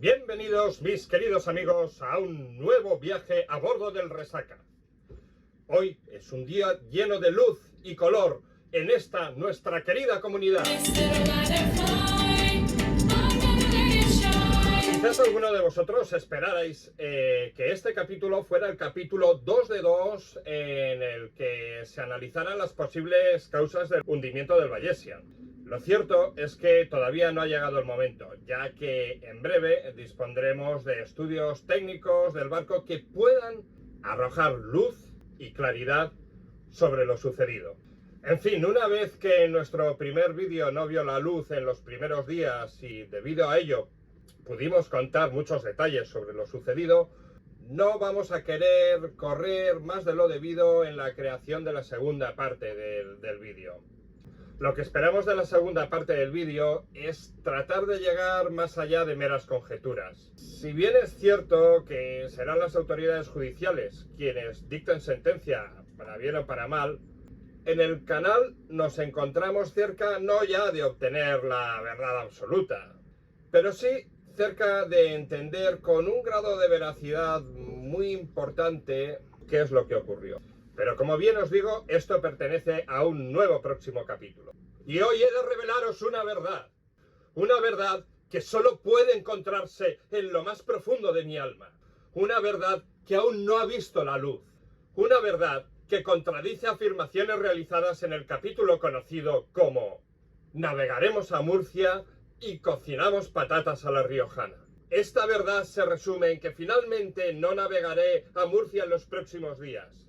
Bienvenidos, mis queridos amigos, a un nuevo viaje a bordo del Resaca. Hoy es un día lleno de luz y color en esta nuestra querida comunidad. Quizás alguno de vosotros esperarais que este capítulo fuera el capítulo 2 de 2 en el que se analizaran las posibles causas del hundimiento del Vallesian. Lo cierto es que todavía no ha llegado el momento, ya que en breve dispondremos de estudios técnicos del barco que puedan arrojar luz y claridad sobre lo sucedido. En fin, una vez que nuestro primer vídeo no vio la luz en los primeros días y debido a ello pudimos contar muchos detalles sobre lo sucedido, no vamos a querer correr más de lo debido en la creación de la segunda parte del vídeo. Lo que esperamos de la segunda parte del vídeo es tratar de llegar más allá de meras conjeturas. Si bien es cierto que serán las autoridades judiciales quienes dicten sentencia, para bien o para mal, en el canal nos encontramos cerca no ya de obtener la verdad absoluta, pero sí cerca de entender con un grado de veracidad muy importante qué es lo que ocurrió. Pero como bien os digo, esto pertenece a un nuevo próximo capítulo. Y hoy he de revelaros una verdad que solo puede encontrarse en lo más profundo de mi alma. Una verdad que aún no ha visto la luz. Una verdad que contradice afirmaciones realizadas en el capítulo conocido como Navegaremos a Murcia y cocinamos patatas a la riojana. Esta verdad se resume en que finalmente no navegaré a Murcia en los próximos días.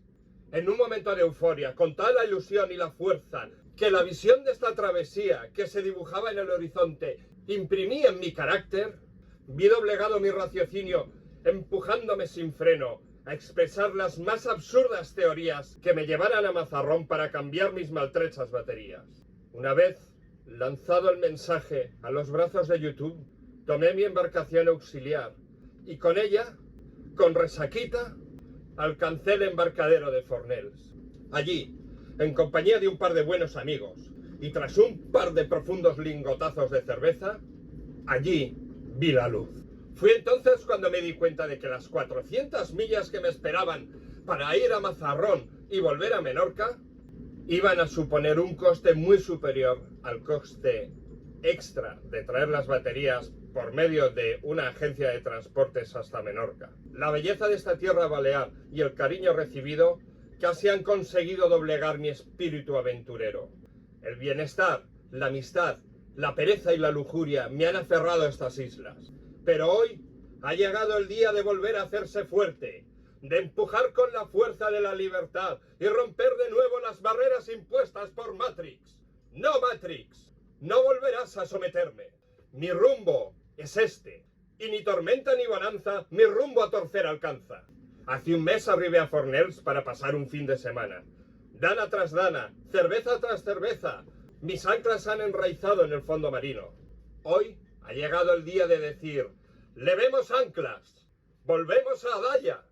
En un momento de euforia, con toda la ilusión y la fuerza que la visión de esta travesía que se dibujaba en el horizonte imprimía en mi carácter, vi doblegado mi raciocinio empujándome sin freno a expresar las más absurdas teorías que me llevaran a Mazarrón para cambiar mis maltrechas baterías. Una vez lanzado el mensaje a los brazos de YouTube, tomé mi embarcación auxiliar y con ella, con resaquita, alcancé el embarcadero de Fornells. Allí, en compañía de un par de buenos amigos y tras un par de profundos lingotazos de cerveza, allí vi la luz. Fui entonces cuando me di cuenta de que las 400 millas que me esperaban para ir a Mazarrón y volver a Menorca iban a suponer un coste muy superior al coste extra de traer las baterías por medio de una agencia de transportes hasta Menorca. La belleza de esta tierra balear y el cariño recibido casi han conseguido doblegar mi espíritu aventurero. El bienestar, la amistad, la pereza y la lujuria me han aferrado a estas islas. Pero hoy ha llegado el día de volver a hacerse fuerte, de empujar con la fuerza de la libertad y romper de nuevo las barreras impuestas por Matrix. No, Matrix, no volverás a someterme. Mi rumbo es este, y ni tormenta ni bonanza mi rumbo a torcer alcanza. Hace un mes arribé a Fornells para pasar un fin de semana. Dana tras dana, cerveza tras cerveza, mis anclas han enraizado en el fondo marino. Hoy ha llegado el día de decir, levemos anclas, volvemos a Adaya.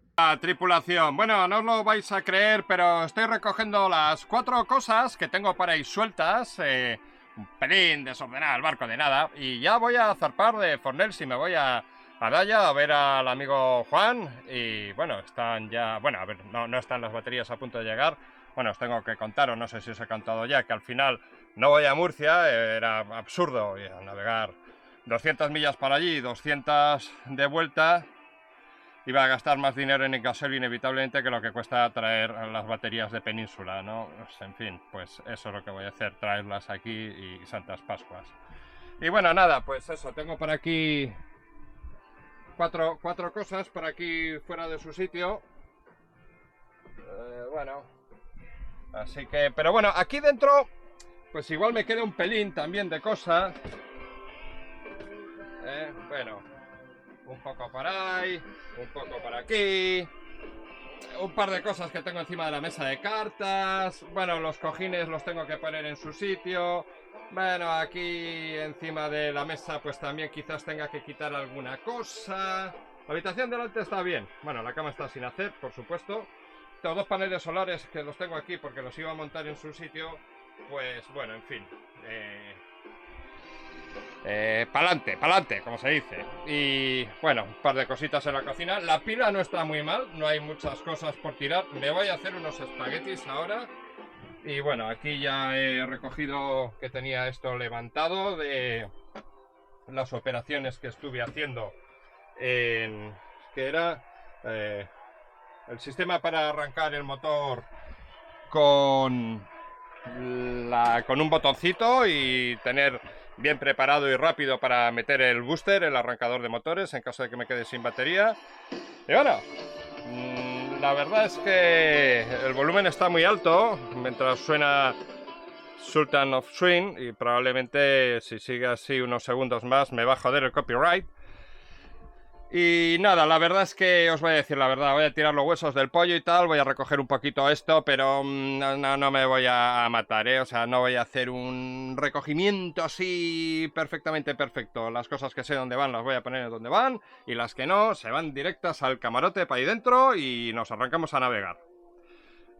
Tripulación, bueno, no os lo vais a creer, pero estoy recogiendo las 4 cosas que tengo para ir sueltas, un pelín desordenado el barco de nada, y ya voy a zarpar de Fornells y me voy a Adaya a ver al amigo Juan. Y bueno, están ya, bueno, a ver, no están las baterías a punto de llegar. Bueno, os tengo que contar, o no sé si os he contado ya, que al final no voy a Murcia, era absurdo navegar 200 millas para allí, 200 de vuelta. Iba a gastar más dinero en el gasoil inevitablemente que lo que cuesta traer las baterías de Península, ¿no? Pues, en fin, pues eso es lo que voy a hacer, traerlas aquí y Santas Pascuas. Y bueno, nada, pues eso, tengo por aquí cuatro cosas por aquí fuera de su sitio. Bueno, así que, pero bueno, aquí dentro, pues igual me queda un pelín también de cosas. Bueno, un poco por ahí, un poco por aquí, un par de cosas que tengo encima de la mesa de cartas. Bueno, los cojines los tengo que poner en su sitio. Bueno, aquí encima de la mesa pues también quizás tenga que quitar alguna cosa. La habitación delante está bien. Bueno, la cama está sin hacer, por supuesto. Tengo 2 paneles solares que los tengo aquí porque los iba a montar en su sitio. Pues bueno, en fin. pa'lante, pa'lante, como se dice. Y bueno, un par de cositas en la cocina. La pila no está muy mal, no hay muchas cosas por tirar. Me voy a hacer unos espaguetis ahora. Y bueno, aquí ya he recogido que tenía esto levantado de las operaciones que estuve haciendo en... que era el sistema para arrancar el motor con un botoncito y tener bien preparado y rápido para meter el booster, el arrancador de motores, en caso de que me quede sin batería. Y bueno, la verdad es que el volumen está muy alto mientras suena Sultan of Swing, y probablemente si sigue así unos segundos más me va a joder el copyright. Y nada, la verdad es que os voy a decir la verdad, voy a tirar los huesos del pollo y tal, voy a recoger un poquito esto, pero no me voy a matar, ¿eh? O sea, no voy a hacer un recogimiento así perfectamente perfecto. Las cosas que sé dónde van las voy a poner donde van, y las que no, se van directas al camarote para ahí dentro y nos arrancamos a navegar.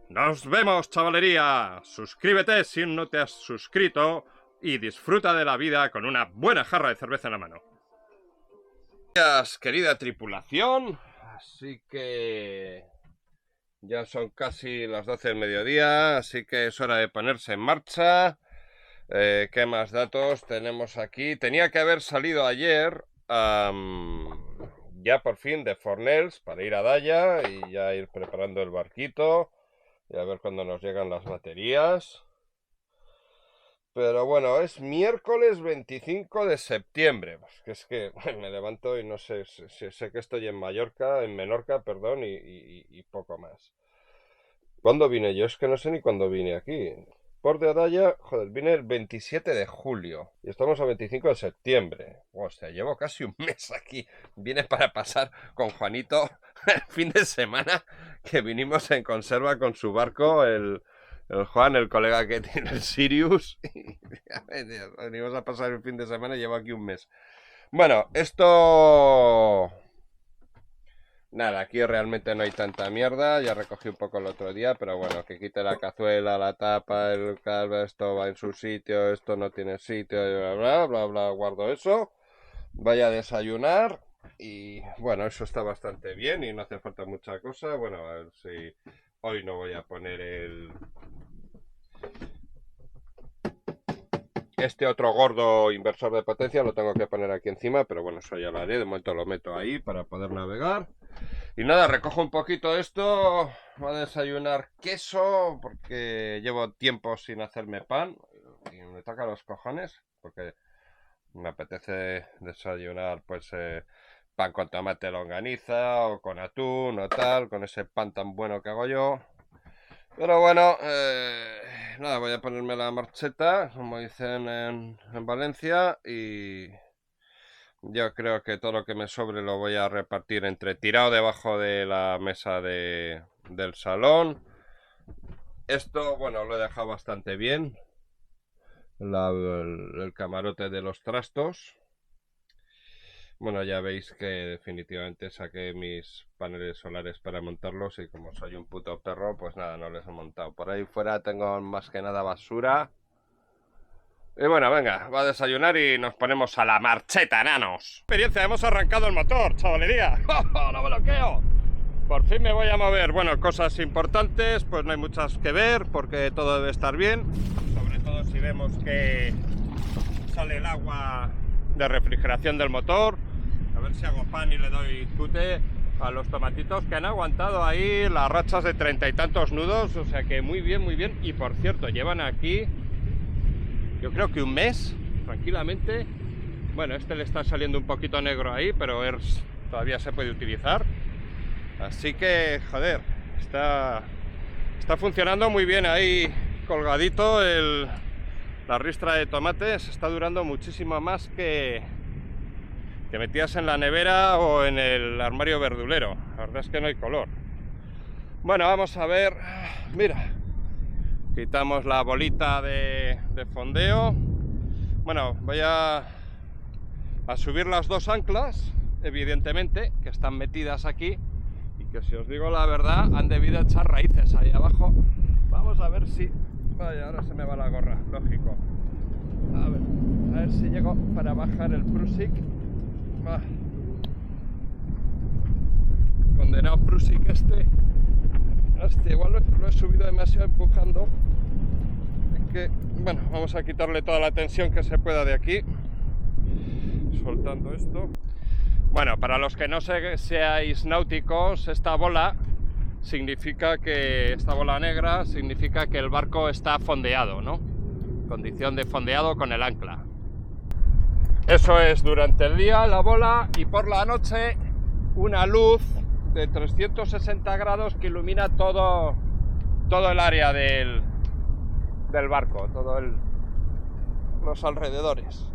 ¡Nos vemos, chavalería! Suscríbete si no te has suscrito y disfruta de la vida con una buena jarra de cerveza en la mano. Querida tripulación, así que ya son casi las 12 del mediodía, así que es hora de ponerse en marcha. ¿Qué más datos tenemos aquí? Tenía que haber salido ayer ya por fin de Fornells para ir a Daya y ya ir preparando el barquito y a ver cuándo nos llegan las baterías. Pero bueno, es miércoles 25 de septiembre. Pues que es que me levanto y no sé, sé que estoy en Menorca, perdón, y poco más. ¿Cuándo vine yo? Es que no sé ni cuándo vine aquí. Port de Adaya, joder, vine el 27 de julio y estamos a 25 de septiembre. Hostia, llevo casi un mes aquí. Vine para pasar con Juanito el fin de semana que vinimos en conserva con su barco, el Juan, el colega que tiene el Sirius. Venimos a pasar el fin de semana y llevo aquí un mes. Bueno, esto... Nada, aquí realmente no hay tanta mierda. Ya recogí un poco el otro día, pero bueno, que quite la cazuela, la tapa, el calvo, esto va en su sitio, esto no tiene sitio, bla, bla, bla, guardo eso. Vaya a desayunar y bueno, eso está bastante bien y no hace falta mucha cosa. Bueno, a ver si... Hoy no voy a poner este otro gordo inversor de potencia, lo tengo que poner aquí encima, pero bueno, eso ya lo haré. De momento lo meto ahí para poder navegar. Y nada, recojo un poquito esto. Voy a desayunar queso porque llevo tiempo sin hacerme pan y me toca los cojones porque me apetece desayunar pues pan con tomate longaniza o con atún o tal, con ese pan tan bueno que hago yo. Pero bueno, nada, voy a ponerme la marcheta, como dicen en Valencia, y yo creo que todo lo que me sobre lo voy a repartir entre tirado debajo de la mesa del salón. Esto, bueno, lo he dejado bastante bien, el camarote de los trastos. Bueno, ya veis que definitivamente saqué mis paneles solares para montarlos y como soy un puto perro, pues nada, no les he montado. Por ahí fuera tengo más que nada basura. Y bueno, venga, va a desayunar y nos ponemos a la marcheta, enanos. Experiencia, hemos arrancado el motor, chavalería. ¡Oh, no me bloqueo! Por fin me voy a mover. Bueno, cosas importantes, pues no hay muchas que ver porque todo debe estar bien. Sobre todo si vemos que sale el agua de refrigeración del motor. A ver si hago pan y le doy tute a los tomatitos que han aguantado ahí las rachas de 30 y tantos nudos. O sea que muy bien, muy bien. Y por cierto, llevan aquí, yo creo que un mes, tranquilamente. Bueno, este le está saliendo un poquito negro ahí, pero todavía se puede utilizar. Así que, joder, está funcionando muy bien ahí colgadito la ristra de tomates. Está durando muchísimo más que metías en la nevera o en el armario verdulero. La verdad es que no hay color. Bueno, vamos a ver. Mira, quitamos la bolita de fondeo. Bueno, voy a subir las dos anclas, evidentemente, que están metidas aquí y que, si os digo la verdad, han debido echar raíces ahí abajo. Vamos a ver si... Vaya, ahora se me va la gorra, lógico. A ver si llego para bajar el Prusik. Condenado Prusik este. Hostia, igual lo he subido demasiado empujando. Que, bueno, vamos a quitarle toda la tensión que se pueda de aquí. Soltando esto. Bueno, para los que no seáis náuticos, esta bola negra significa que el barco está fondeado, ¿no? Condición de fondeado con el ancla. Eso es durante el día la bola, y por la noche una luz de 360 grados que ilumina todo el área del barco, los alrededores.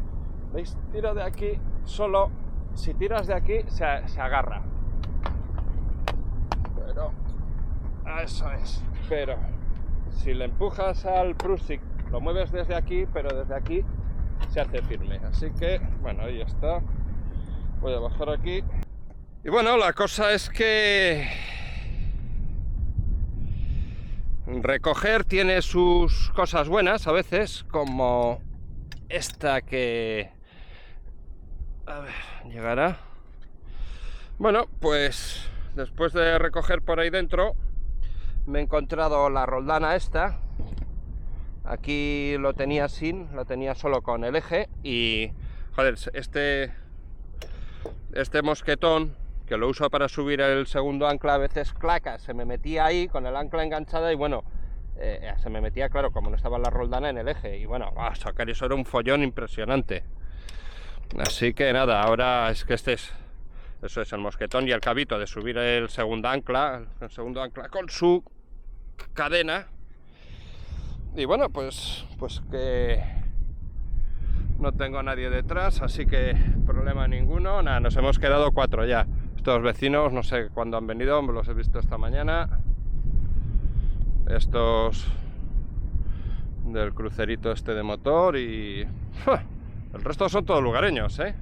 ¿Veis? Tiro de aquí, solo si tiras de aquí se agarra. Pero eso es. Pero si le empujas al Prusik, lo mueves desde aquí, pero desde aquí se hace firme. Así que, bueno, ahí está. Voy a bajar aquí. Y bueno, la cosa es que recoger tiene sus cosas buenas a veces, como esta que... A ver, llegará. Bueno, pues después de recoger por ahí dentro, me he encontrado la roldana esta. Aquí lo tenía solo con el eje, y joder, este mosquetón, que lo uso para subir el segundo ancla, a veces claca, se me metía ahí con el ancla enganchada, y bueno, se me metía, claro, como no estaba la roldana, en el eje, y bueno, sacar eso era un follón impresionante. Así que nada, ahora es que eso es el mosquetón y el cabito de subir el segundo ancla con su cadena. Y bueno, pues que no tengo a nadie detrás, así que problema ninguno. Nada, nos hemos quedado 4 ya. Estos vecinos, no sé cuándo han venido, me los he visto esta mañana. Estos del crucerito este de motor, y el resto son todos lugareños, ¿eh?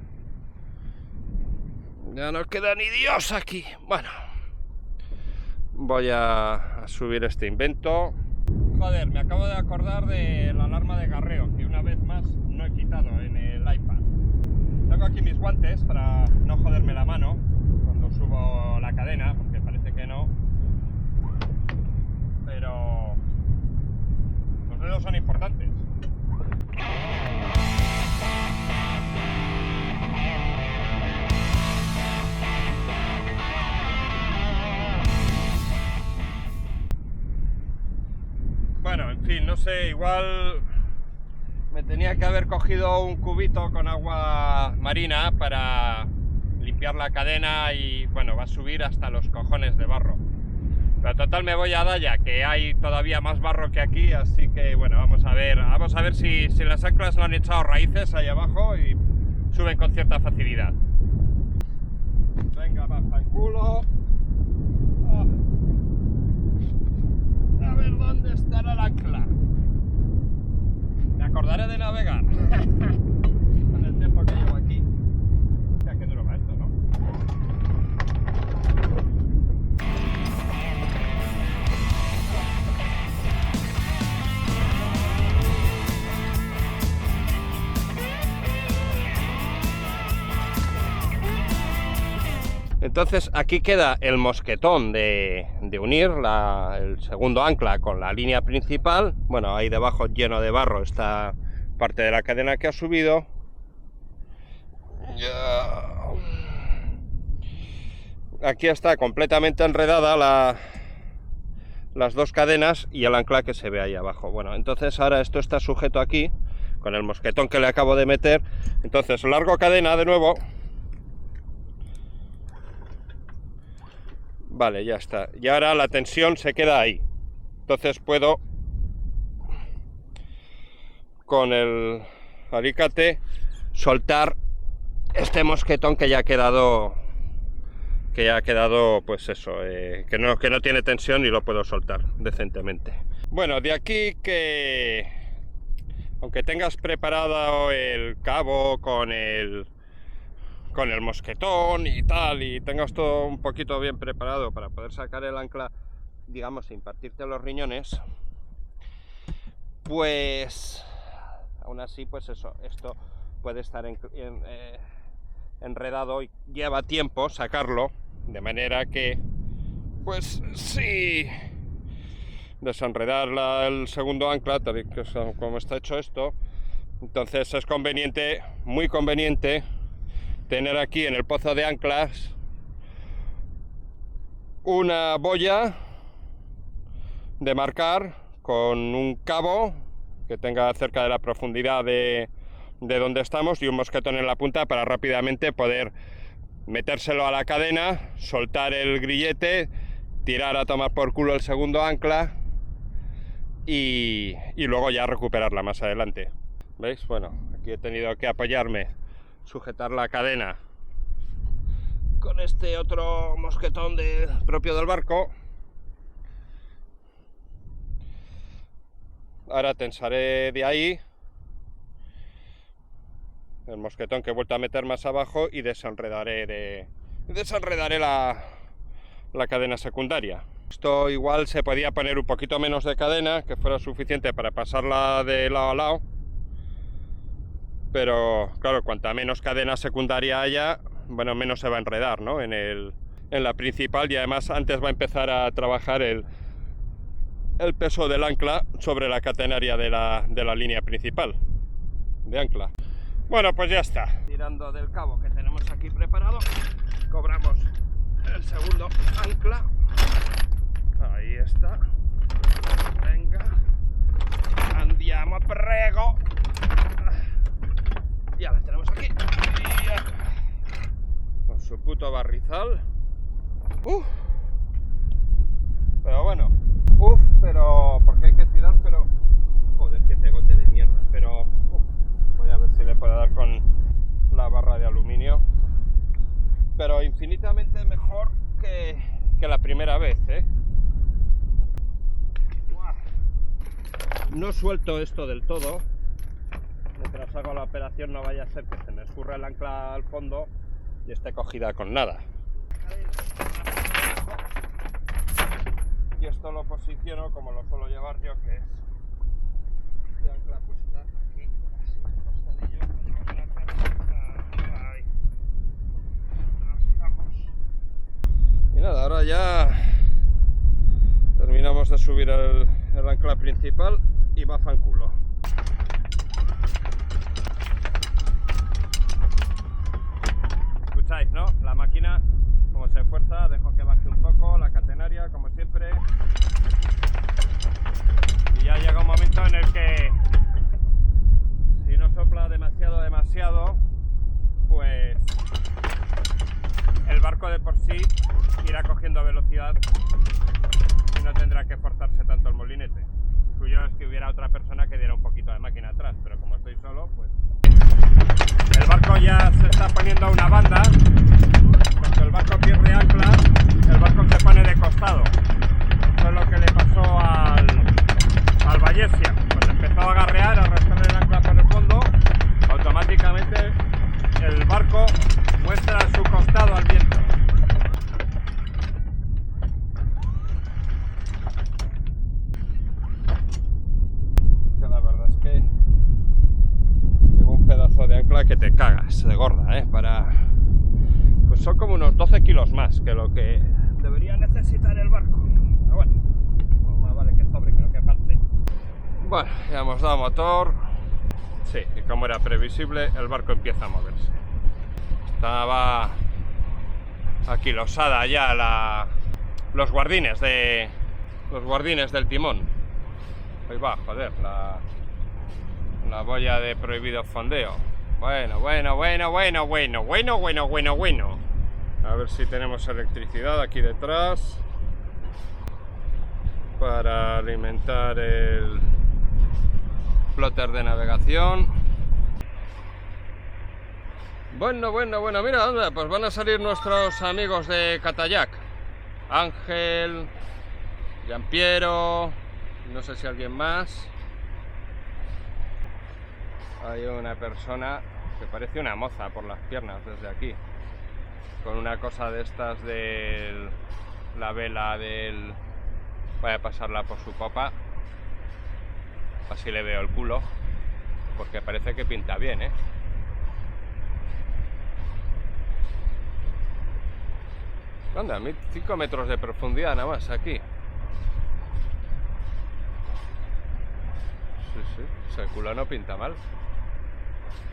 Ya no queda ni Dios aquí. Bueno, voy a subir este invento. Joder, me acabo de acordar de la alarma de garreo, que una vez más no he quitado en el iPad. Tengo aquí mis guantes para no joderme la mano cuando subo la cadena, porque parece que no. Pero los dedos son importantes. Bueno, en fin, no sé, igual me tenía que haber cogido un cubito con agua marina para limpiar la cadena, y bueno, va a subir hasta los cojones de barro. Pero total, me voy a Daya, que hay todavía más barro que aquí, así que bueno, vamos a ver si las anclas no han echado raíces ahí abajo y suben con cierta facilidad. Venga, va para el culo. A ver dónde estará el ancla. Me acordaré de navegar con el tiempo que llevo aquí. Ya que duro va esto, ¿no? Entonces aquí queda el mosquetón de unir el segundo ancla con la línea principal. Bueno, ahí debajo, lleno de barro, está parte de la cadena que ha subido. Aquí está completamente enredada las dos cadenas y el ancla que se ve ahí abajo. Bueno, entonces ahora esto está sujeto aquí con el mosquetón que le acabo de meter. Entonces largo cadena de nuevo. Vale, ya está. Y ahora la tensión se queda ahí. Entonces puedo, con el alicate, soltar este mosquetón que ya ha quedado, pues eso, que no tiene tensión, y lo puedo soltar decentemente. Bueno, de aquí que, aunque tengas preparado el cabo con el mosquetón y tal, y tengas todo un poquito bien preparado para poder sacar el ancla, digamos, sin partirte los riñones, pues Aún así, pues eso, esto puede estar enredado y lleva tiempo sacarlo, de manera que, pues sí, desenredar el segundo ancla, tal y como está hecho esto. Entonces es conveniente, muy conveniente, tener aquí en el pozo de anclas una boya de marcar con un cabo que tenga cerca de la profundidad de donde estamos y un mosquetón en la punta para rápidamente poder metérselo a la cadena, soltar el grillete, tirar a tomar por culo el segundo ancla y luego ya recuperarla más adelante. ¿Veis? Bueno, aquí he tenido que apoyarme, sujetar la cadena con este otro mosquetón propio del barco. Ahora tensaré de ahí el mosquetón que he vuelto a meter más abajo y desenredaré la cadena secundaria. Esto igual se podía poner un poquito menos de cadena, que fuera suficiente para pasarla de lado a lado, pero claro, cuanta menos cadena secundaria haya, bueno, menos se va a enredar, ¿no? en la principal, y además antes va a empezar a trabajar el peso del ancla sobre la catenaria de la línea principal de ancla. Bueno, pues ya está. Tirando del cabo que tenemos aquí preparado, cobramos el segundo ancla. Ahí está. Venga. Andiamo, prego. Ya la tenemos aquí. Con su puto barrizal. Pero bueno. Pero porque hay que tirar, pero joder, qué pegote de mierda. Pero voy a ver si le puedo dar con la barra de aluminio. Pero infinitamente mejor que la primera vez, ¿eh? No suelto esto del todo. Mientras hago la operación no vaya a ser que se me escurra el ancla al fondo y esté cogida con nada. Y esto lo posiciono como lo suelo llevar yo, que es de ancla puesta aquí, así, costadillo, ahí. Y nada, ahora ya terminamos de subir el ancla principal y va fanculo. Escucháis, ¿no? La máquina, como se esfuerza, dejo que baje un poco la catenaria, como siempre. Y ya llega un momento en el que, si no sopla demasiado, pues el barco de por sí irá cogiendo velocidad y no tendrá que forzarse tanto el molinete. Suyo es que hubiera otra persona que diera un poquito de máquina atrás, pero como estoy solo, pues el barco ya se está poniendo a una banda. Cuando el barco pierde ancla, el barco se pone de costado. Eso es lo que le pasó al Vallesia. Cuando empezó a agarrear, a arrastrar el ancla por el fondo, automáticamente el barco muestra su costado al viento. Que la verdad es que llevo un pedazo de ancla que te cagas de gorda, ¿eh? Pues son como unos 12 kilos más que lo que debería necesitar el barco. Pero bueno, más vale que sobre que no que falte. Bueno, ya hemos dado motor. Sí, y como era previsible, el barco empieza a moverse. Estaba aquilosada ya los guardines del timón. Ahí va, joder, la boya de prohibido fondeo. Bueno. A ver si tenemos electricidad aquí detrás para alimentar el plotter de navegación. Bueno, mira, anda, pues van a salir nuestros amigos de Catayac. Ángel, Giampiero, no sé si alguien más. Hay una persona que parece una moza por las piernas desde aquí, con una cosa de estas de la vela del... Voy a pasarla por su popa, así le veo el culo, porque parece que pinta bien, ¿eh? Anda, 5 metros de profundidad nada más aquí. Sí, ese culo no pinta mal.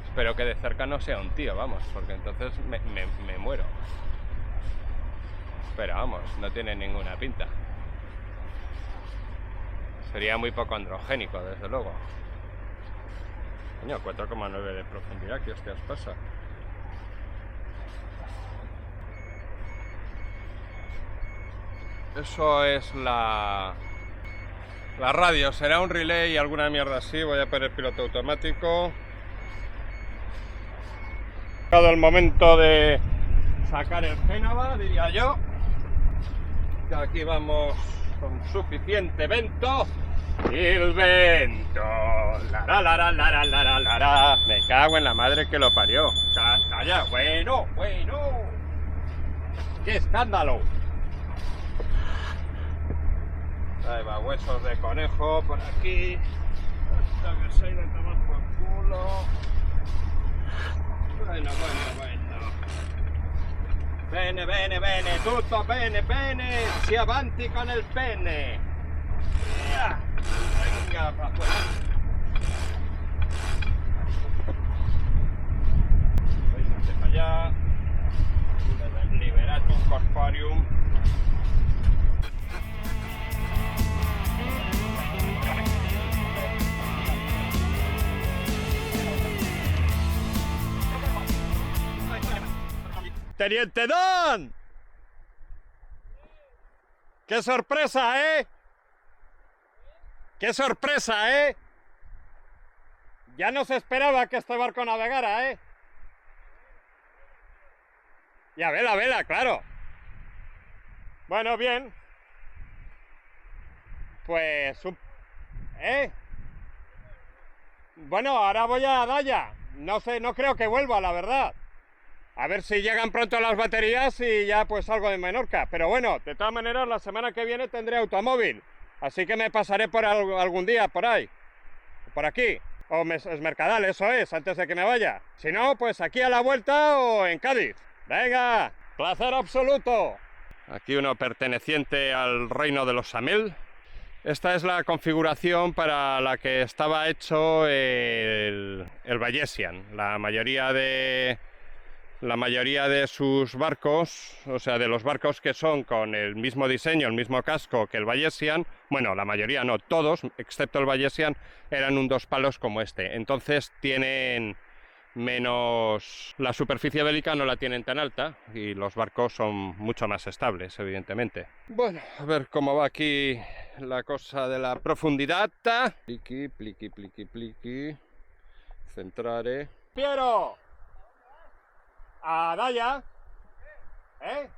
Espero que de cerca no sea un tío, vamos, porque entonces me muero. Pero vamos, no tiene ninguna pinta. Sería muy poco androgénico, desde luego. Coño, 4,9 de profundidad, ¿qué hostias pasa? Eso es la radio, será un relay y alguna mierda así. Voy a poner piloto automático. Ha llegado el momento de sacar el Génova, diría yo. Que aquí vamos con suficiente vento. Y el vento. La. Me cago en la madre que lo parió. Calla, bueno. ¡Qué escándalo! Ahí va, huesos de conejo por aquí. Hasta que se ha ido a tomar por culo. Bueno. Bene, tutto bene, si avanti con el pene. Venga, para afuera. Véngase para allá. Liberatum corporeum. ¡Teniente Don! ¡Qué sorpresa, eh! ¡Qué sorpresa, eh! Ya no se esperaba que este barco navegara, eh. Y a vela, claro. Bueno, bien. Pues... Bueno, ahora voy a Daya. No sé, no creo que vuelva, la verdad. A ver si llegan pronto las baterías y ya pues salgo de Menorca. Pero bueno, de todas maneras la semana que viene tendré automóvil. Así que me pasaré por algún día por ahí. Por aquí. O es Mercadal, eso es, antes de que me vaya. Si no, pues aquí a la vuelta o en Cádiz. Venga, placer absoluto. Aquí uno perteneciente al reino de los Samel. Esta es la configuración para la que estaba hecho el Bayesian. La mayoría de sus barcos, o sea, de los barcos que son con el mismo diseño, el mismo casco que el Bayesian, bueno, la mayoría no, todos, excepto el Bayesian, eran un 2 palos como este. Entonces tienen menos... La superficie bélica no la tienen tan alta y los barcos son mucho más estables, evidentemente. Bueno, a ver cómo va aquí la cosa de la profundidad. Pliqui. Centrare. ¡Piero! A Daya, ¿eh?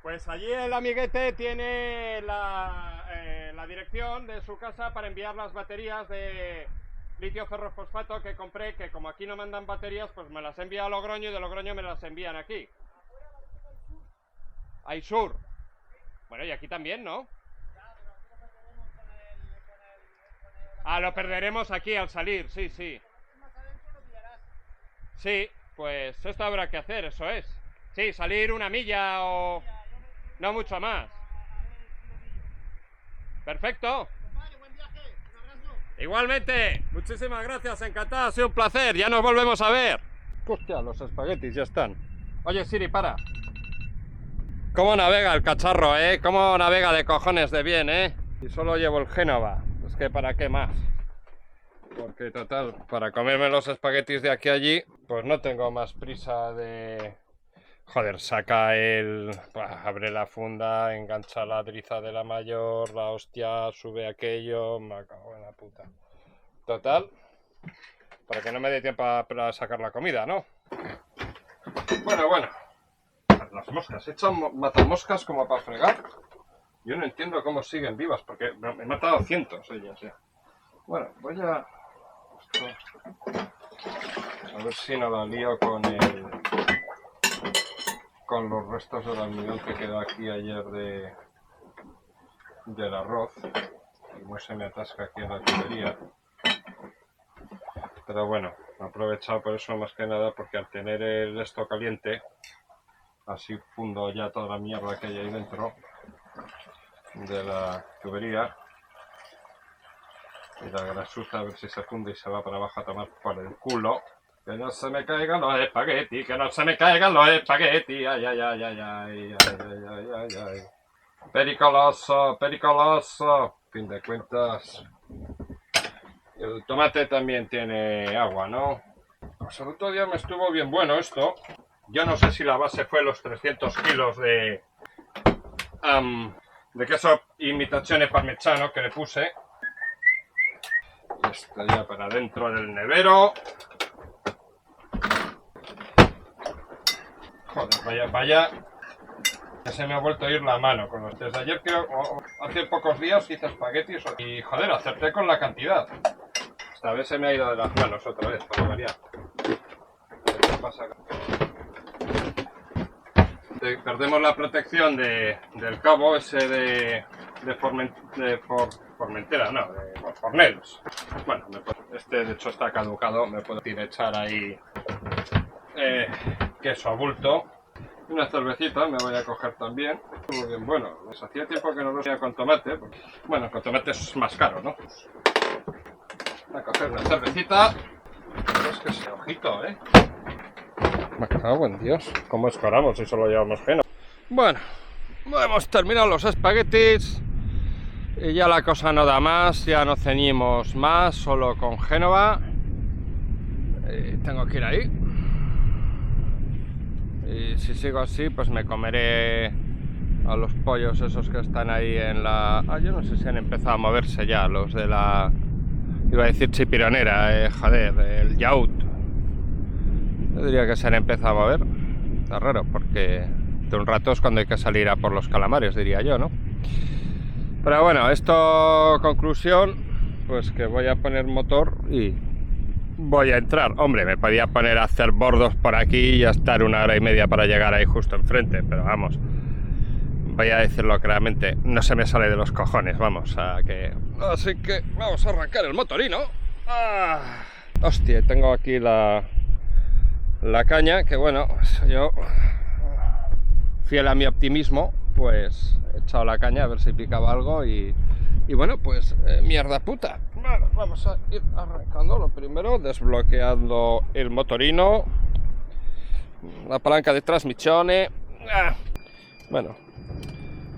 Pues allí el amiguete tiene la dirección de su casa para enviar las baterías de litio ferrofosfato que compré, que como aquí no mandan baterías, pues me las envía a Logroño y de Logroño me las envían aquí. Hay sur. Bueno, y aquí también, ¿no? Lo perderemos aquí al salir, sí. Sí. Pues esto habrá que hacer, eso es. Sí, salir 1 milla o... no mucho más. Perfecto. Buen viaje, un abrazo. Igualmente. Muchísimas gracias, encantado, ha sido un placer. Ya nos volvemos a ver. Hostia, los espaguetis ya están. Oye, Siri, para. ¿Cómo navega el cacharro, eh? ¿Cómo navega de cojones de bien, eh? Y solo llevo el Génova. Es que ¿para qué más? Porque total, para comerme los espaguetis de aquí a allí, pues no tengo más prisa de... Joder, saca el... abre la funda, engancha la driza de la mayor, la hostia, sube aquello, me cago en la puta. Total, para que no me dé tiempo para sacar la comida, ¿no? Bueno. Las moscas, he hecho matamoscas como para fregar. Yo no entiendo cómo siguen vivas, porque me he matado cientos ellas ya. Bueno, voy a... A ver si no la lío con los restos del almidón que quedó aquí ayer del arroz. Como se me atasca aquí en la tubería. Pero bueno, he aprovechado por eso más que nada, porque al tener el esto caliente, así fundo ya toda la mierda que hay ahí dentro de la tubería. Y la grasuza, a ver si se funde y se va para abajo a tomar por el culo. Que no se me caigan los espaguetis, que no se me caigan los espaguetis. Ay, ay, ay, ay, ay, ay, ay, ay, ay. Pericoloso, pericoloso. Fin de cuentas. El tomate también tiene agua, ¿no? Pues el otro día me estuvo bien bueno esto. Yo no sé si la base fue los 300 kilos de queso imitazione parmesano que le puse. Y esto ya para dentro del nevero. Joder, vaya, vaya. Ya se me ha vuelto a ir la mano con los test. Ayer creo, hace pocos días hice espaguetis y joder, acerté con la cantidad. Esta vez se me ha ido de las manos otra vez, para variar. ¿Qué pasa? Perdemos la protección del cabo ese de Formentera, no, de Fornelos. Bueno, este de hecho está caducado, me puedo echar ahí queso a bulto. Una cervecita me voy a coger también. Muy bien, bueno, pues hacía tiempo que no lo hacía con tomate. Porque, bueno, con tomate es más caro, ¿no? Voy a coger una cervecita. Pero es que ese ojito, ¿eh? Me cago en Dios. ¿Cómo escoramos si solo llevamos Génova? Bueno, hemos terminado los espaguetis. Y ya la cosa no da más. Ya no ceñimos más, solo con Génova. Tengo que ir ahí. Y si sigo así, pues me comeré a los pollos esos que están ahí en la... yo no sé si han empezado a moverse ya, los de la... Iba a decir chipironera, joder, el yaut. Yo diría que se han empezado a mover. Está raro, porque de un rato es cuando hay que salir a por los calamares, diría yo, ¿no? Pero bueno, esto, conclusión, pues que voy a poner motor y... voy a entrar. Hombre, me podía poner a hacer bordos por aquí y a estar 1 hora y media para llegar ahí justo enfrente, pero vamos, voy a decirlo claramente, no se me sale de los cojones, vamos, así que vamos a arrancar el motorino. Hostia, tengo aquí la caña, que bueno, yo, fiel a mi optimismo, pues he echado la caña a ver si picaba algo y bueno, pues mierda puta. Vale, vamos a ir arrancando. Lo primero, desbloqueando el motorino, la palanca de transmisión. Bueno,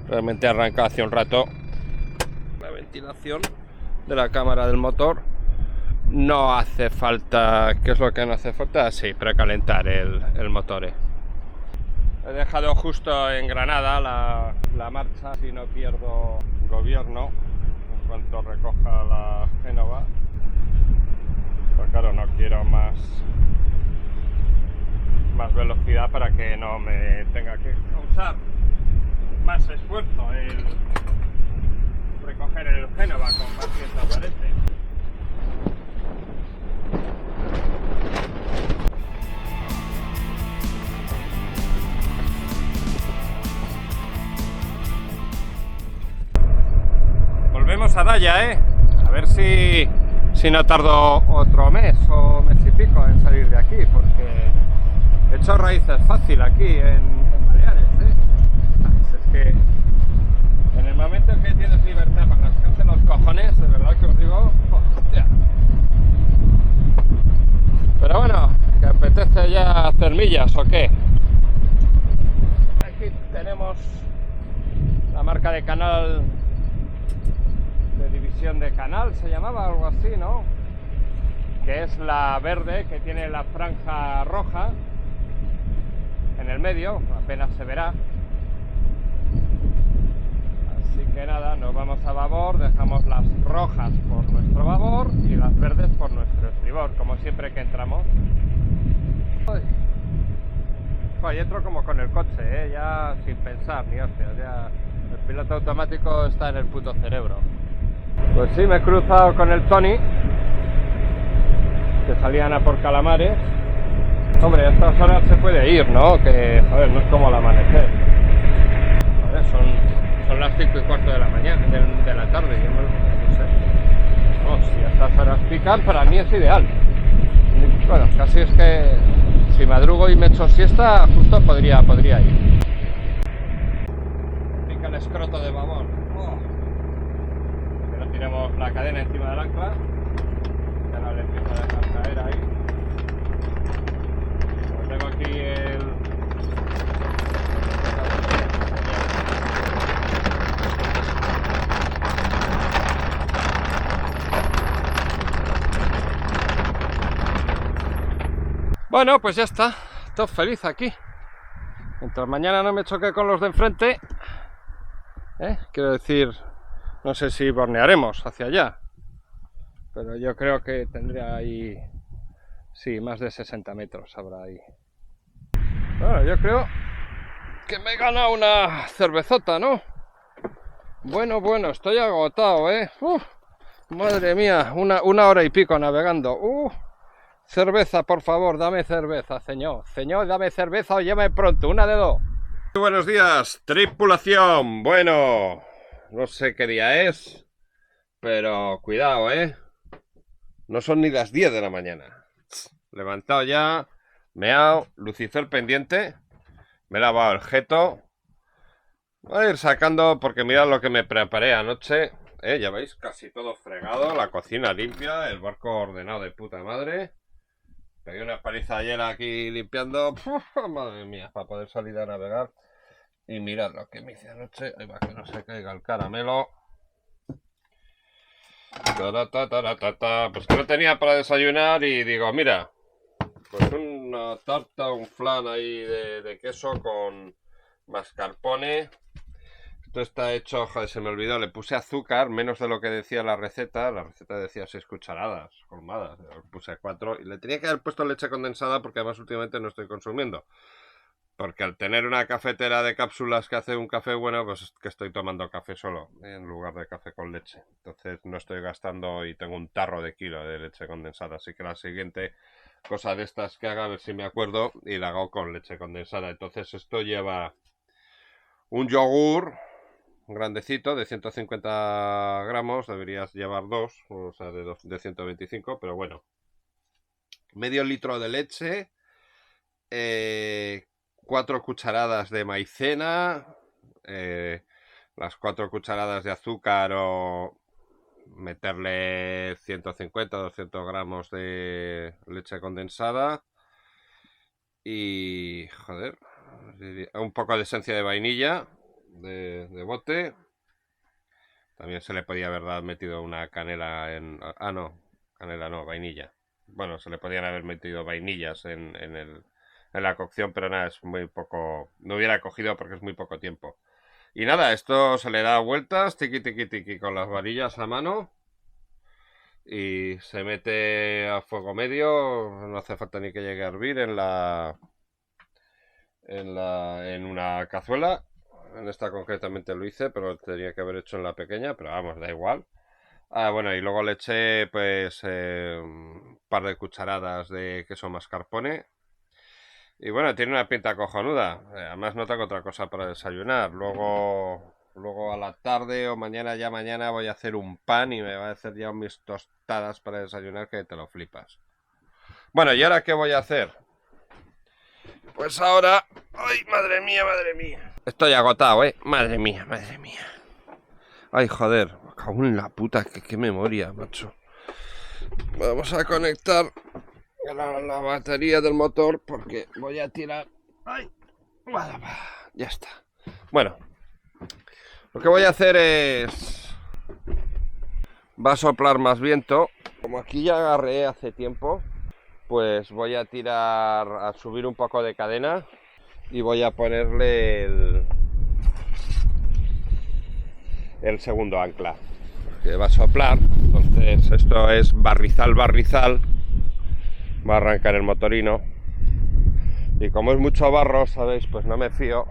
realmente arranca hace un rato. La ventilación de la cámara del motor. No hace falta, ¿qué es lo que no hace falta? Sí, precalentar el motor. He dejado justo engranada la marcha, si no pierdo gobierno en cuanto recoja la Génova. Pero claro, no quiero más velocidad para que no me tenga que causar más esfuerzo el recoger el Génova con más 140. Volvemos a Daya, a ver si no tardo otro mes o mes y pico en salir de aquí, porque he hecho raíces fácil aquí en Baleares, Es que en el momento en que tienes libertad para rascarte los cojones, de verdad que os digo, hostia. Pero bueno, ¿que apetece ya hacer millas o qué? Aquí tenemos la marca de canal, de división de canal, se llamaba algo así, ¿no? Que es la verde, que tiene la franja roja en el medio, apenas se verá. Así que nada, nos vamos a babor, dejamos las rojas por nuestro babor y las verdes por nuestro estribor, como siempre que entramos. Joder, entro como con el coche, ya sin pensar ni hostias, ya el piloto automático está en el puto cerebro. Pues sí, me he cruzado con el Tony, que salían a por calamares. Hombre, a estas horas se puede ir, ¿no? Que, joder, no es como al amanecer. Joder, son las 5:15 de la mañana, de la tarde, yo no sé. No, si a estas horas pican, para mí es ideal. Bueno, casi es que si madrugo y me echo siesta, justo podría ir. Pica el escroto de babor. Oh. Pero tiremos la cadena encima del ancla. Y ahora le empiezo a dejar caer ahí. Como tengo aquí el... Bueno, pues ya está, todo feliz aquí. Mientras mañana no me choque con los de enfrente, quiero decir, no sé si bornearemos hacia allá, pero yo creo que tendría ahí, sí, más de 60 metros habrá ahí. Bueno, yo creo que me he ganado una cervezota, ¿no? Bueno, estoy agotado, madre mía, una hora y pico navegando. Cerveza, por favor, dame cerveza, señor. Señor, dame cerveza o llame pronto, una de dos. Muy buenos días, tripulación. Bueno, no sé qué día es, pero cuidado, no son ni las 10 de la mañana. Levantado ya, meao, Lucifer pendiente, me he lavado el jeto. Voy a ir sacando porque mirad lo que me preparé anoche. Ya veis, casi todo fregado, la cocina limpia, el barco ordenado de puta madre. Pegué una paliza ayer aquí limpiando. Madre mía, para poder salir a navegar. Y mirad lo que me hice anoche. Ahí va, que no se caiga el caramelo. Pues que no tenía para desayunar y digo, mira, pues una tarta, un flan ahí de queso con mascarpone. Esto está hecho, joder, se me olvidó, le puse azúcar, menos de lo que decía la receta decía 6 cucharadas colmadas, le puse 4 y le tenía que haber puesto leche condensada porque además últimamente no estoy consumiendo, porque al tener una cafetera de cápsulas que hace un café bueno, pues es que estoy tomando café solo en lugar de café con leche, entonces no estoy gastando y tengo un tarro de kilo de leche condensada, así que la siguiente cosa de estas que haga, a ver si me acuerdo y la hago con leche condensada. Entonces esto lleva un yogur grandecito de 150 gramos, deberías llevar 2, o sea, de 125, pero bueno, medio litro de leche, 4 cucharadas de maicena, las 4 cucharadas de azúcar o meterle 150 o 200 gramos de leche condensada y, joder, un poco de esencia de vainilla de bote. También se le podía haber metido una canela en... Ah, no, canela no, vainilla. Bueno, se le podían haber metido vainillas en la cocción, pero nada, es muy poco... No hubiera cogido porque es muy poco tiempo. Y nada, esto se le da vueltas, tiqui tiqui tiqui, con las varillas a mano. Y se mete a fuego medio, no hace falta ni que llegue a hervir en una cazuela. En esta concretamente lo hice, pero tenía que haber hecho en la pequeña, pero vamos, da igual. Bueno, y luego le eché pues un par de cucharadas de queso mascarpone. Y bueno, tiene una pinta cojonuda. Además no tengo otra cosa para desayunar. Luego a la tarde o mañana voy a hacer un pan y me voy a hacer ya mis tostadas para desayunar que te lo flipas. Bueno, ¿y ahora qué voy a hacer? Pues ahora... ¡Ay, madre mía, madre mía! Estoy agotado, madre mía, madre mía. Ay, joder, me cago en la puta, qué memoria, macho. Vamos a conectar la batería del motor porque voy a tirar... ¡Ay! Ya está. Bueno, lo que voy a hacer es... Va a soplar más viento. Como aquí ya agarré hace tiempo, pues voy a subir un poco de cadena y voy a ponerle el segundo ancla, que va a soplar. Entonces esto es barrizal, va a arrancar el motorino y como es mucho barro, sabéis, pues no me fío,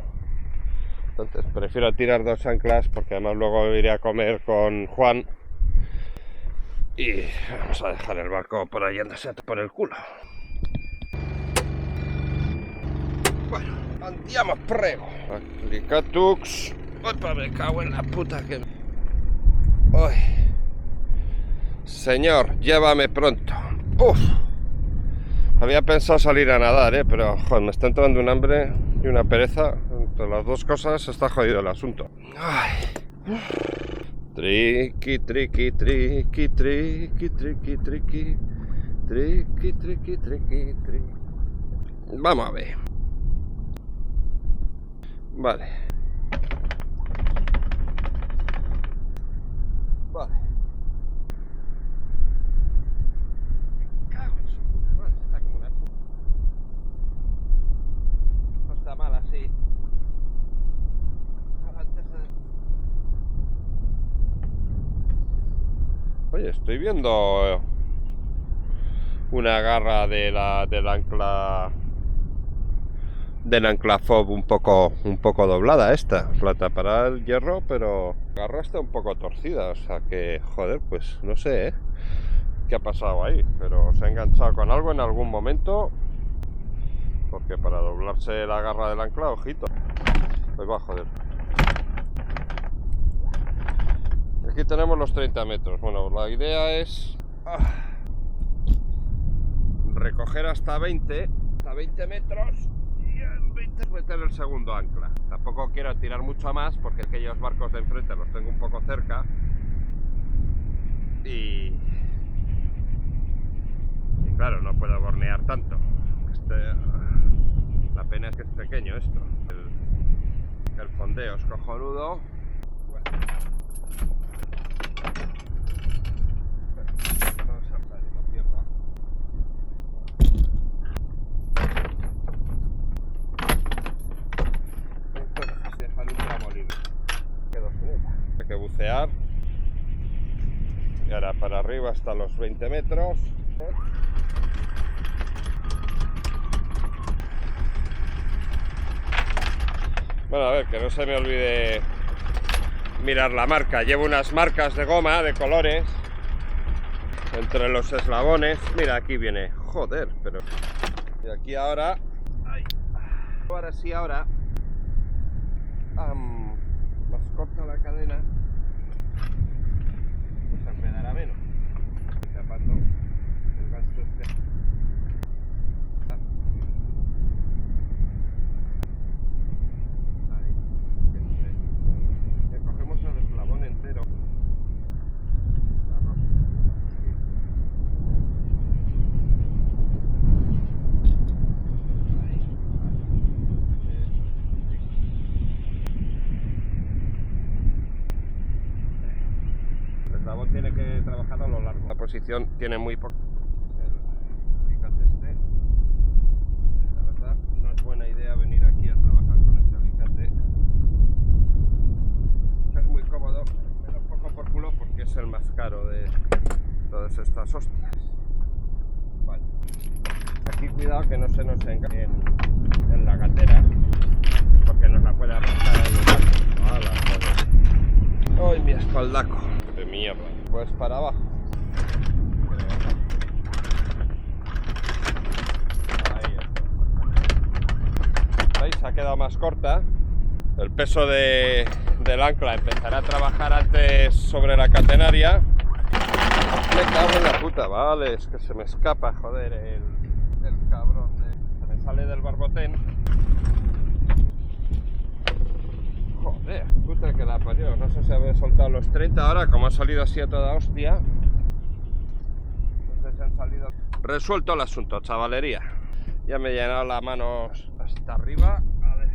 entonces prefiero tirar 2 anclas porque además luego iré a comer con Juan y vamos a dejar el barco por ahí andándose por el culo. Bueno, andiamo prego. Clicatux. Opa, me cago en la puta que... ¡Ay! Señor, llévame pronto. ¡Uf! Había pensado salir a nadar, pero joder, me está entrando un hambre y una pereza. Entre las dos cosas está jodido el asunto. Ay. Triqui, triqui, triqui, triqui, triqui, triqui. Triqui, triqui, triqui, triqui. Vamos a ver. Vale. Vale. Me cago en su puta madre, está como una puta. No está mal así. Oye, estoy viendo una garra del ancla fob un poco doblada esta. La tapará el hierro, pero la garra está un poco torcida, o sea que, joder, pues no sé, qué ha pasado ahí, pero se ha enganchado con algo en algún momento, porque para doblarse la garra del ancla, ojito, pues va, joder. Aquí tenemos los 30 metros. Bueno, la idea es recoger hasta 20 metros y en 20 meter el segundo ancla. Tampoco quiero tirar mucho más porque aquellos barcos de enfrente los tengo un poco cerca y claro, no puedo bornear tanto. La pena es que es pequeño esto. El fondeo es cojonudo. Hay que bucear y ahora para arriba hasta los 20 metros. Bueno, a ver, que no se me olvide mirar la marca. Llevo unas marcas de goma de colores entre los eslabones. Mira, aquí viene. Joder, pero... Y aquí ahora... Ay. Ahora sí, ahora... más corta la cadena, pues se enredará menos. Tapando el gancho este. Ahí. Cogemos el eslabón entero. Tiene que trabajar a lo largo. La posición tiene muy poco. El alicate este, la verdad, no es buena idea venir aquí a trabajar con este alicate. Es muy cómodo, me da un poco por culo porque es el más caro de todas estas hostias. Vale. Aquí cuidado que no se nos engañe en la gatera, porque nos la puede arrancar ahí un rato. ¡Hala, joder! ¡Ay, mi espaldaco! De mierda. Pues para abajo. Ahí está. ¿Veis? Ha quedado más corta. El peso del ancla empezará a trabajar antes sobre la catenaria. Me cago en la puta, vale, es que se me escapa, joder, el cabrón. Se me sale del barbotén. Joder, puta que la parió. No sé si había soltado los 30 ahora, como ha salido así a toda hostia. No sé si han salido. Resuelto el asunto, chavalería. Ya me he llenado las manos hasta arriba. A ver.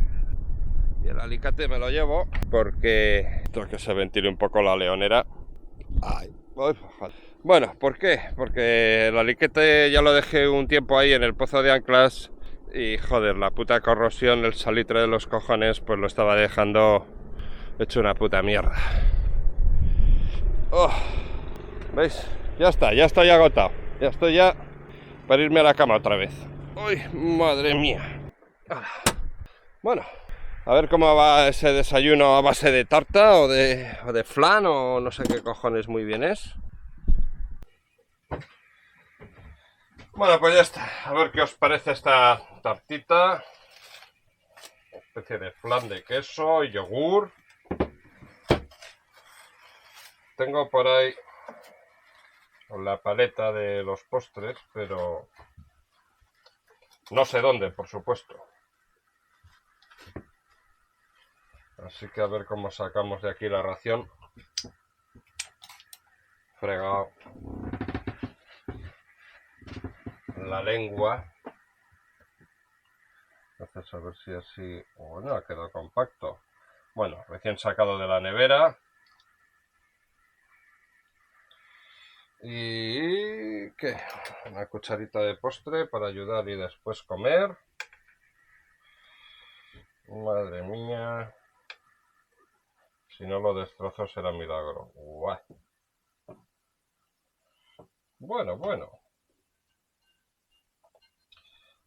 Y el alicate me lo llevo porque tengo que se ventile un poco la leonera. Ay, bueno, ¿por qué? Porque el alicate ya lo dejé un tiempo ahí en el pozo de anclas. Y joder, la puta corrosión, el salitre de los cojones, pues lo estaba dejando hecho una puta mierda. Oh, ¿veis? Ya está, ya estoy agotado. Ya estoy ya para irme a la cama otra vez. ¡Uy, madre mía! Bueno, a ver cómo va ese desayuno a base de tarta o de flan o no sé qué cojones muy bien es. Bueno, pues ya está. A ver qué os parece esta tartita. Una especie de flan de queso y yogur. Tengo por ahí la paleta de los postres, pero No sé dónde, por supuesto. Así que a ver cómo sacamos de aquí la ración. Fregado la lengua. Entonces a ver si así... Bueno, ha quedado compacto. Bueno, recién sacado de la nevera. Y... ¿qué? Una cucharita de postre para ayudar y después comer. Madre mía. Si no lo destrozo será milagro. Guau. Bueno, bueno.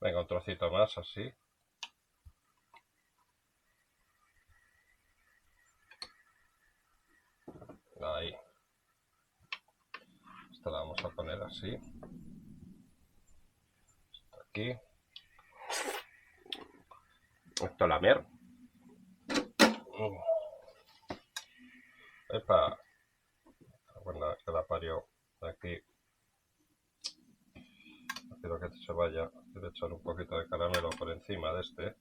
Venga, un trocito más así. Ahí. Esta la vamos a poner así. Esto aquí. Esto la mer. Epa. Bueno, que la parió aquí. No quiero que se vaya. Quiero echar un poquito de caramelo por encima de este.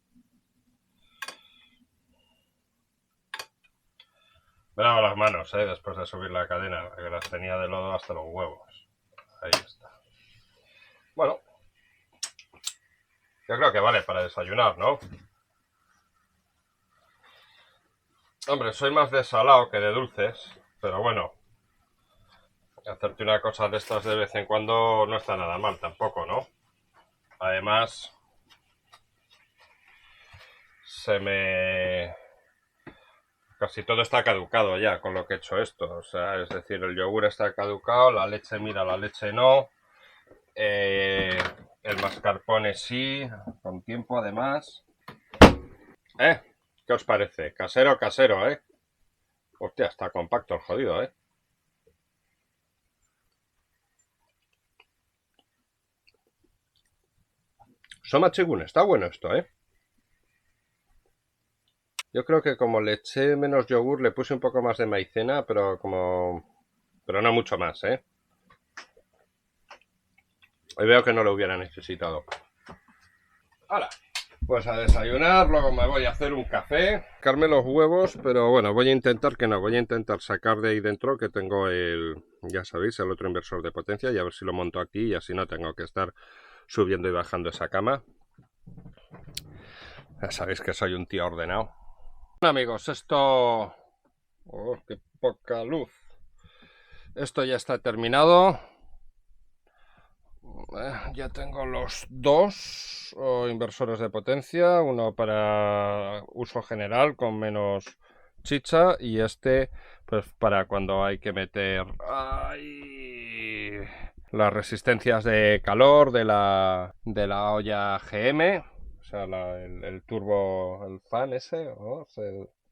Me lavo las manos, después de subir la cadena, que las tenía de lodo hasta los huevos. Ahí está. Bueno. Yo creo que vale para desayunar, ¿no? Hombre, soy más de salado que de dulces, pero bueno. Hacerte una cosa de estas de vez en cuando no está nada mal tampoco, ¿no? Además, casi todo está caducado ya con lo que he hecho esto. O sea, es decir, el yogur está caducado, la leche, mira, la leche no. El mascarpone sí, con tiempo además. ¿Qué os parece? Casero, casero, Hostia, está compacto el jodido, Soma Chigun, está bueno esto, Yo creo que como le eché menos yogur, le puse un poco más de maicena, pero no mucho más, Hoy veo que no lo hubiera necesitado. ¡Hala! Pues a desayunar, luego me voy a hacer un café. Sacarme los huevos, pero bueno, voy a intentar sacar de ahí dentro que tengo ya sabéis, el otro inversor de potencia y a ver si lo monto aquí y así no tengo que estar subiendo y bajando esa cama. Ya sabéis que soy un tío ordenado. Bueno, amigos, esto... ¡Oh, qué poca luz! Esto ya está terminado. Ya tengo los dos inversores de potencia, uno para uso general con menos chicha y este pues para cuando hay que meter las resistencias de calor de la olla GM, o sea, el turbo, el fan ese,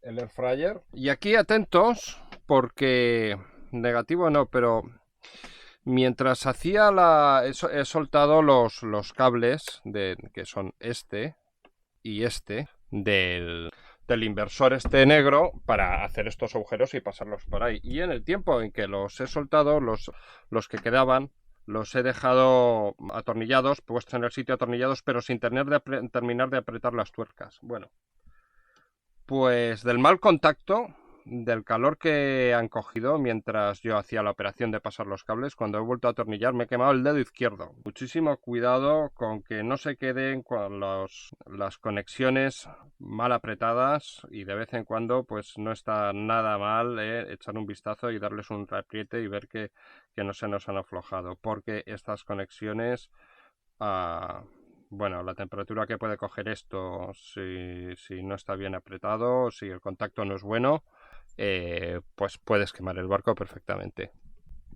el air fryer. Y aquí atentos porque negativo no, pero mientras hacía he soltado los cables que son este y este del inversor este negro para hacer estos agujeros y pasarlos por ahí. Y en el tiempo en que los he soltado, los que quedaban, los he dejado atornillados, puestos en el sitio atornillados, pero sin terminar de apretar las tuercas. Bueno, pues del mal contacto, del calor que han cogido mientras yo hacía la operación de pasar los cables, cuando he vuelto a atornillar me he quemado el dedo izquierdo. Muchísimo cuidado con que no se queden con las conexiones mal apretadas y de vez en cuando pues no está nada mal echar un vistazo y darles un reapriete y ver que no se nos han aflojado, porque estas conexiones... bueno, la temperatura que puede coger esto si no está bien apretado, si el contacto no es bueno, pues puedes quemar el barco perfectamente.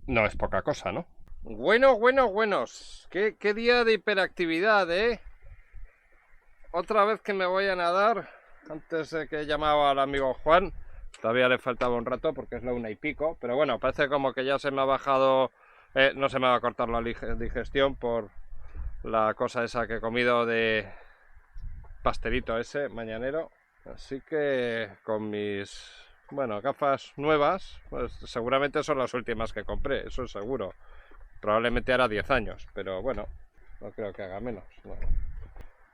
No es poca cosa, ¿no? Buenos. ¿Qué día de hiperactividad, Otra vez que me voy a nadar, antes de que llamaba al amigo Juan. Todavía le faltaba un rato porque es la 1:00, pero bueno, parece como que ya se me ha bajado, no se me va a cortar la digestión por la cosa esa que he comido de pastelito ese mañanero. Así que con mis gafas nuevas, pues seguramente son las últimas que compré, eso es seguro. Probablemente hará 10 años, pero bueno, no creo que haga menos, ¿no?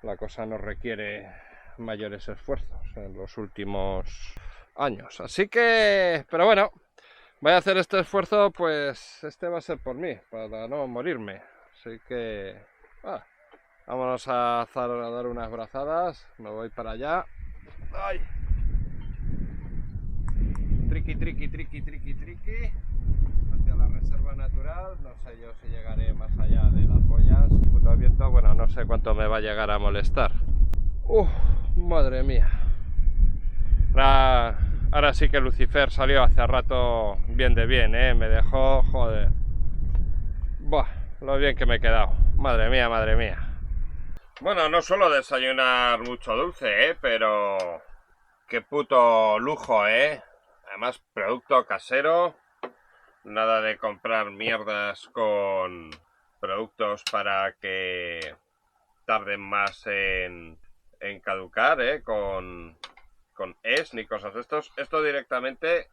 la cosa no requiere mayores esfuerzos en los últimos años. Así que, pero bueno, voy a hacer este esfuerzo, pues este va a ser por mí, para no morirme. Así que, vámonos a dar unas brazadas, me voy para allá. ¡Ay! Triqui, triqui, triqui, triqui, triqui. Hacia la reserva natural, no sé yo si llegaré más allá de las boyas. Puto viento, bueno, no sé cuánto me va a llegar a molestar. Madre mía. Ahora sí que Lucifer salió hace rato bien de bien, me dejó, joder. Buah, lo bien que me he quedado. Madre mía, madre mía. Bueno, no suelo desayunar mucho dulce, pero qué puto lujo, Además, producto casero. Nada de comprar mierdas con productos para que tarden más en caducar, con ES ni cosas de estos. Esto directamente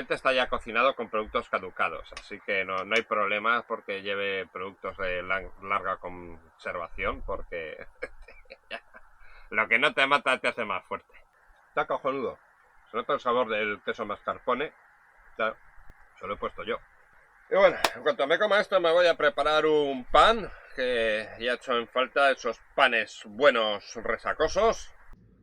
está ya cocinado con productos caducados, así que no hay problema porque lleve productos de larga conservación, porque lo que no te mata te hace más fuerte. Está cojonudo. Se nota el sabor del queso mascarpone. Claro, se lo he puesto yo. Y bueno, en cuanto me coma esto me voy a preparar un pan, que ya he hecho en falta esos panes buenos resacosos.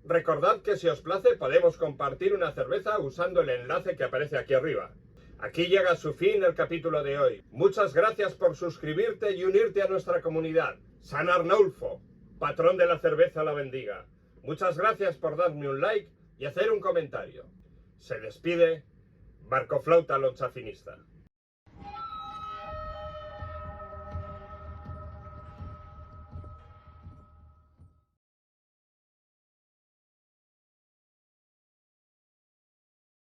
Recordad que si os place podemos compartir una cerveza usando el enlace que aparece aquí arriba. Aquí llega a su fin el capítulo de hoy. Muchas gracias por suscribirte y unirte a nuestra comunidad. San Arnulfo, patrón de la cerveza, la bendiga. Muchas gracias por darme un like y hacer un comentario. Se despide Barcoflauta Lonchafinista.